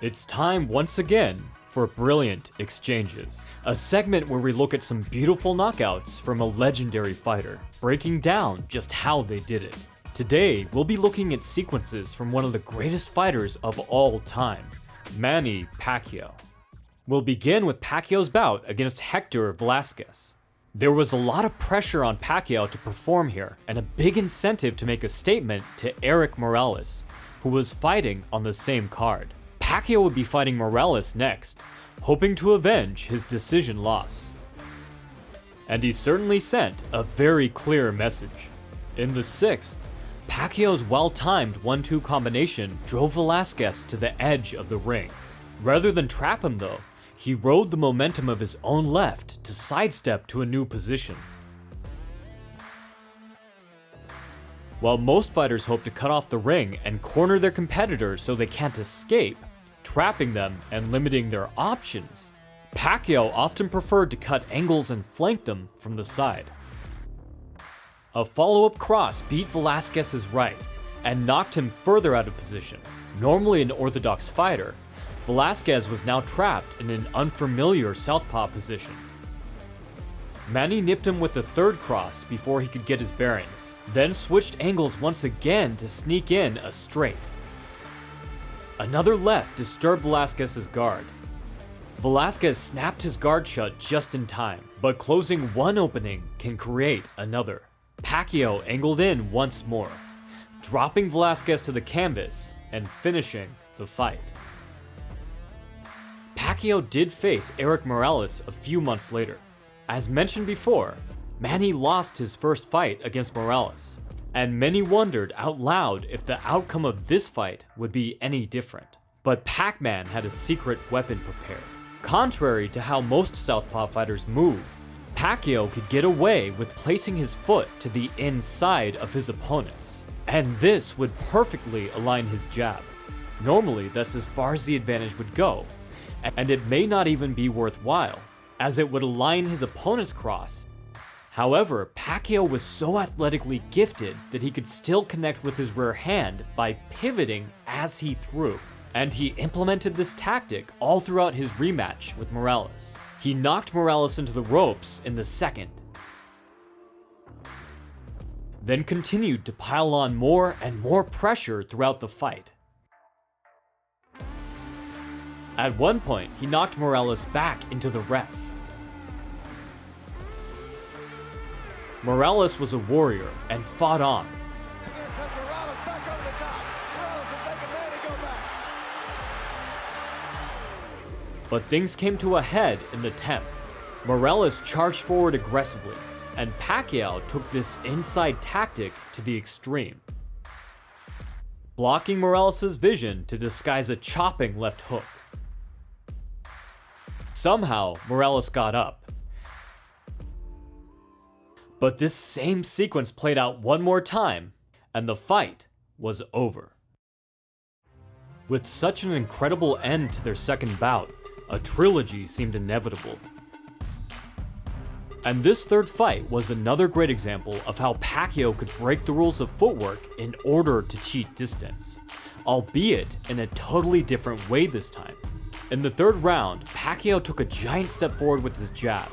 It's time once again for Brilliant Exchanges, a segment where we look at some beautiful knockouts from a legendary fighter, breaking down just how they did it. Today, we'll be looking at sequences from one of the greatest fighters of all time, Manny Pacquiao. We'll begin with Pacquiao's bout against Hector Velasquez. There was a lot of pressure on Pacquiao to perform here, and a big incentive to make a statement to Erik Morales, who was fighting on the same card. Pacquiao would be fighting Morales next, hoping to avenge his decision loss. And he certainly sent a very clear message. In the 6th, Pacquiao's well-timed 1-2 combination drove Velasquez to the edge of the ring. Rather than trap him though, he rode the momentum of his own left to sidestep to a new position. While most fighters hope to cut off the ring and corner their competitors so they can't escape, trapping them and limiting their options, Pacquiao often preferred to cut angles and flank them from the side. A follow-up cross beat Velasquez's right and knocked him further out of position. Normally an orthodox fighter, Velasquez was now trapped in an unfamiliar southpaw position. Manny nipped him with the 3rd cross before he could get his bearings, then switched angles once again to sneak in a straight. Another left disturbed Velasquez's guard. Velasquez snapped his guard shut just in time, but closing one opening can create another. Pacquiao angled in once more, dropping Velasquez to the canvas and finishing the fight. Pacquiao did face Erik Morales a few months later. As mentioned before, Manny lost his first fight against Morales, and many wondered out loud if the outcome of this fight would be any different. But Pac-Man had a secret weapon prepared. Contrary to how most southpaw fighters move, Pacquiao could get away with placing his foot to the inside of his opponent's, and this would perfectly align his jab. Normally, that's as far as the advantage would go, and it may not even be worthwhile, as it would align his opponent's cross. However, Pacquiao was so athletically gifted that he could still connect with his rear hand by pivoting as he threw, and he implemented this tactic all throughout his rematch with Morales. He knocked Morales into the ropes in the 2nd, then continued to pile on more and more pressure throughout the fight. At one point, he knocked Morales back into the ref. Morales was a warrior and fought on. But things came to a head in the 10th. Morales charged forward aggressively, and Pacquiao took this inside tactic to the extreme, blocking Morales' vision to disguise a chopping left hook. Somehow, Morales got up. But this same sequence played out one more time, and the fight was over. With such an incredible end to their second bout, a trilogy seemed inevitable. And this 3rd fight was another great example of how Pacquiao could break the rules of footwork in order to cheat distance, albeit in a totally different way this time. In the 3rd round, Pacquiao took a giant step forward with his jab,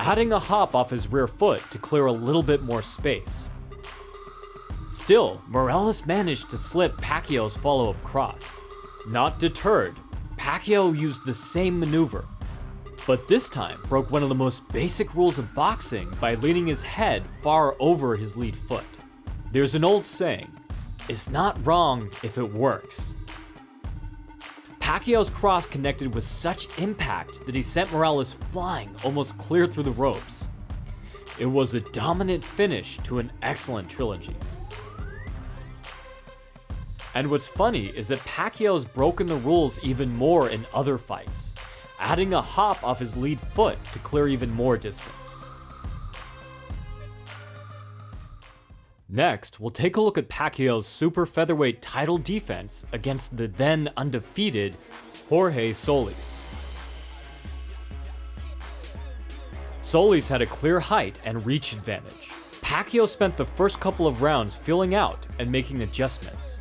adding a hop off his rear foot to clear a little bit more space. Still, Morales managed to slip Pacquiao's follow-up cross. Not deterred, Pacquiao used the same maneuver, but this time broke one of the most basic rules of boxing by leaning his head far over his lead foot. There's an old saying, "It's not wrong if it works." Pacquiao's cross connected with such impact that he sent Morales flying almost clear through the ropes. It was a dominant finish to an excellent trilogy. And what's funny is that Pacquiao's broken the rules even more in other fights, adding a hop off his lead foot to clear even more distance. Next, we'll take a look at Pacquiao's super featherweight title defense against the then undefeated Jorge Solis. Solis had a clear height and reach advantage. Pacquiao spent the first couple of rounds feeling out and making adjustments.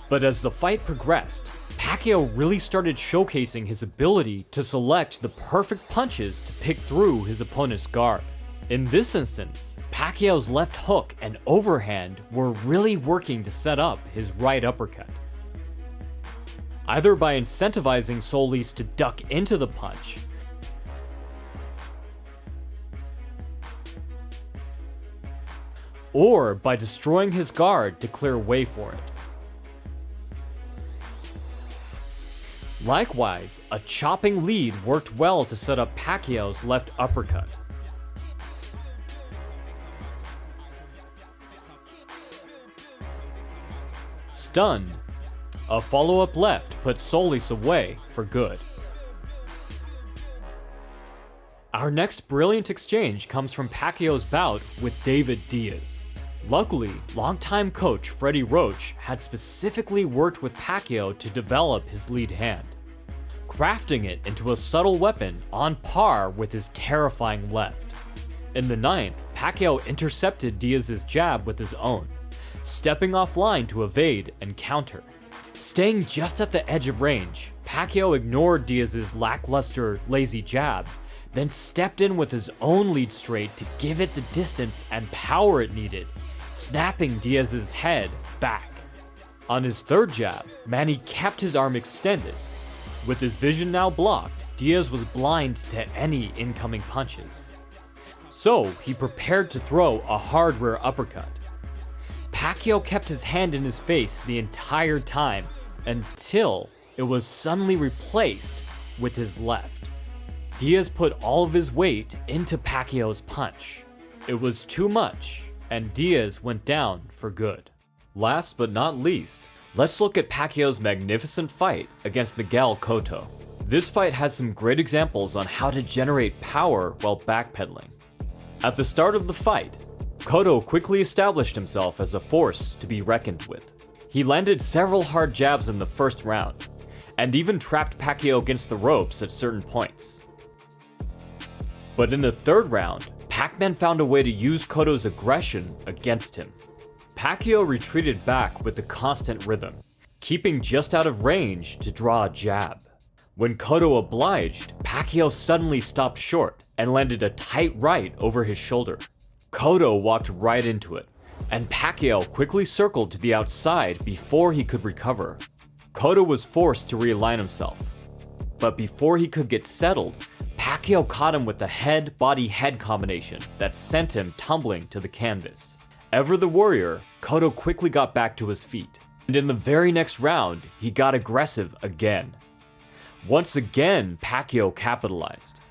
But as the fight progressed, Pacquiao really started showcasing his ability to select the perfect punches to pick through his opponent's guard. In this instance, Pacquiao's left hook and overhand were really working to set up his right uppercut. Either by incentivizing Solis to duck into the punch, or by destroying his guard to clear way for it. Likewise, a chopping lead worked well to set up Pacquiao's left uppercut. Stunned, a follow-up left put Solis away for good. Our next brilliant exchange comes from Pacquiao's bout with David Diaz. Luckily, longtime coach Freddie Roach had specifically worked with Pacquiao to develop his lead hand, crafting it into a subtle weapon on par with his terrifying left. In the ninth, Pacquiao intercepted Diaz's jab with his own, stepping offline to evade and counter. Staying just at the edge of range, Pacquiao ignored Diaz's lackluster, lazy jab, then stepped in with his own lead straight to give it the distance and power it needed, snapping Diaz's head back. On his third jab, Manny kept his arm extended. With his vision now blocked, Diaz was blind to any incoming punches. So he prepared to throw a hard rear uppercut. Pacquiao kept his hand in his face the entire time until it was suddenly replaced with his left. Diaz put all of his weight into Pacquiao's punch. It was too much, and Diaz went down for good. Last but not least, let's look at Pacquiao's magnificent fight against Miguel Cotto. This fight has some great examples on how to generate power while backpedaling. At the start of the fight, Cotto quickly established himself as a force to be reckoned with. He landed several hard jabs in the first round, and even trapped Pacquiao against the ropes at certain points. But in the third round, Pac-Man found a way to use Cotto's aggression against him. Pacquiao retreated back with a constant rhythm, keeping just out of range to draw a jab. When Cotto obliged, Pacquiao suddenly stopped short and landed a tight right over his shoulder. Cotto walked right into it, and Pacquiao quickly circled to the outside before he could recover. Cotto was forced to realign himself, but before he could get settled, Pacquiao caught him with the head-body-head combination that sent him tumbling to the canvas. Ever the warrior, Cotto quickly got back to his feet, and in the very next round, he got aggressive again. Once again, Pacquiao capitalized.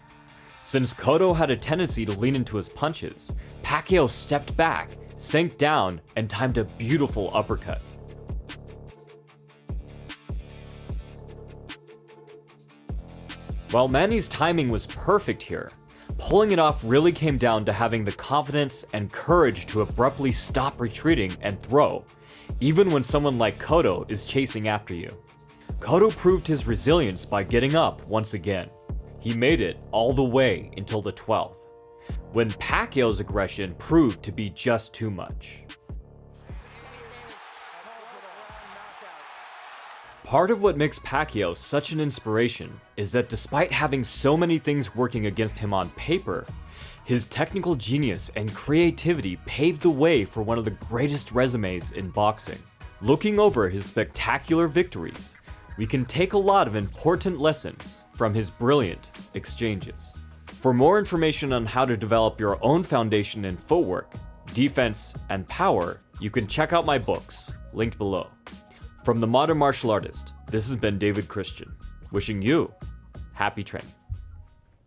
Since Cotto had a tendency to lean into his punches, Pacquiao stepped back, sank down, and timed a beautiful uppercut. While Manny's timing was perfect here, pulling it off really came down to having the confidence and courage to abruptly stop retreating and throw, even when someone like Cotto is chasing after you. Cotto proved his resilience by getting up once again. He made it all the way until the 12th, when Pacquiao's aggression proved to be just too much. Part of what makes Pacquiao such an inspiration is that despite having so many things working against him on paper, his technical genius and creativity paved the way for one of the greatest resumes in boxing. Looking over his spectacular victories, we can take a lot of important lessons from his brilliant exchanges. For more information on how to develop your own foundation in footwork, defense, and power, you can check out my books, linked below. From The Modern Martial Artist, this has been David Christian, wishing you happy training.